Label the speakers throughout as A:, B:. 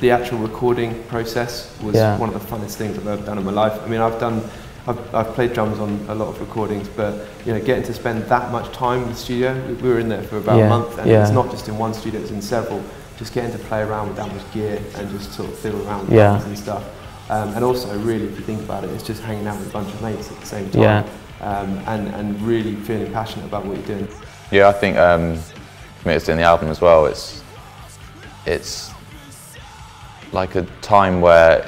A: the actual recording process was one of the funnest things I've ever done in my life. I mean, I've played drums on a lot of recordings, but you know, getting to spend that much time in the studio, we were in there for about a month, and it's not just in one studio, it's in several. Just getting to play around with that much gear and just sort of fiddle around with drums and stuff. And also, really, if you think about it, it's just hanging out with a bunch of mates at the same time, and really feeling passionate about what you're doing.
B: Yeah, I think for me, it's doing the album as well. It's like a time where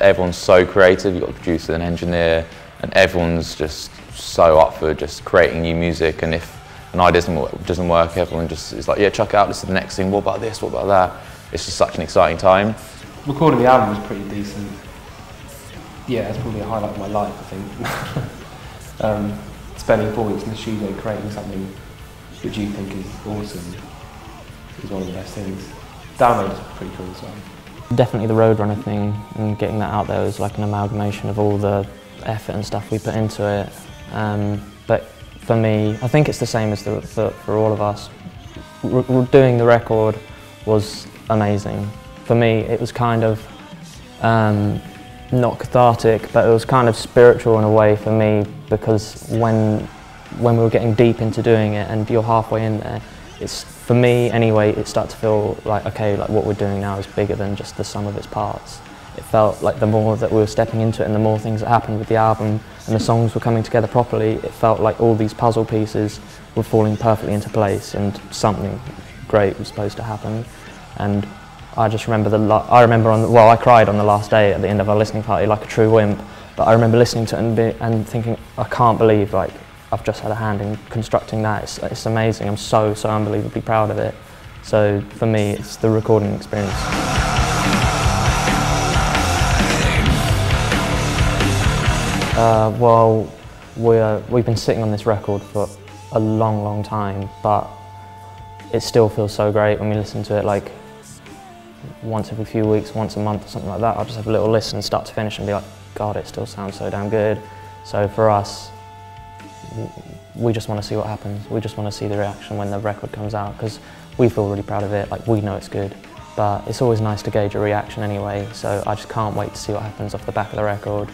B: everyone's so creative. You've got a producer and engineer, and everyone's just so up for just creating new music. And if an idea doesn't work, everyone just is like, yeah, chuck it out, this is the next thing, what about this, what about that? It's just such an exciting time.
C: Recording the album was pretty decent. Yeah, it's probably a highlight of my life, I think. Spending 4 weeks in the studio creating something which you think is awesome is one of the best things. Download is pretty cool as well.
D: Definitely the Roadrunner thing, and getting that out there was like an amalgamation of all the effort and stuff we put into it. But for me, I think it's the same as for all of us. Doing the record was amazing. For me, it was kind of not cathartic, but it was kind of spiritual in a way for me, because when we were getting deep into doing it and you're halfway in there, for me anyway, it started to feel like, okay, like what we're doing now is bigger than just the sum of its parts. It felt like the more that we were stepping into it and the more things that happened with the album and the songs were coming together properly, it felt like all these puzzle pieces were falling perfectly into place and something great was supposed to happen. And I just remember I cried on the last day at the end of our listening party like a true wimp, but I remember listening to it and thinking, I can't believe like I've just had a hand in constructing that. It's amazing. I'm so unbelievably proud of it. So for me, it's the recording experience. Well, we've been sitting on this record for a long time, but it still feels so great when we listen to it, like once every few weeks, once a month or something like that. I'll just have a little listen start to finish and be like, God, it still sounds so damn good. So for us, we just want to see what happens. We just want to see the reaction when the record comes out, because we feel really proud of it. Like, we know it's good, but it's always nice to gauge a reaction anyway. So I just can't wait to see what happens off the back of the record.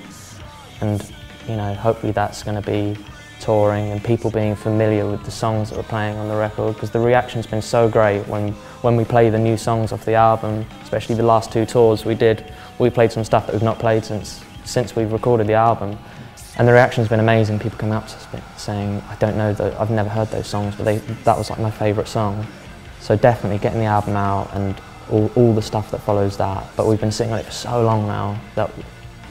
D: And you know, hopefully that's going to be touring and people being familiar with the songs that we're playing on the record, because the reaction's been so great when we play the new songs off the album, especially the last 2 tours we did. We played some stuff that we've not played since we've recorded the album. And the reaction's been amazing. People come up to us saying, I don't know, I've never heard those songs, but that was like my favourite song. So definitely getting the album out and all the stuff that follows that. But we've been sitting on it for so long now that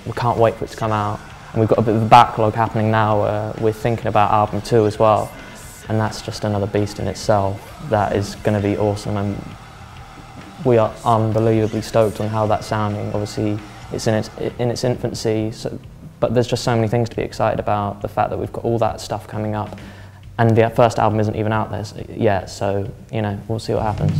D: we can't wait for it to come out. And we've got a bit of a backlog happening now where we're thinking about album 2 as well. And that's just another beast in itself. That is going to be awesome. And we are unbelievably stoked on how that's sounding. Obviously, it's in its infancy. But there's just so many things to be excited about. The fact that we've got all that stuff coming up, and the first album isn't even out there yet, so you know, we'll see what happens.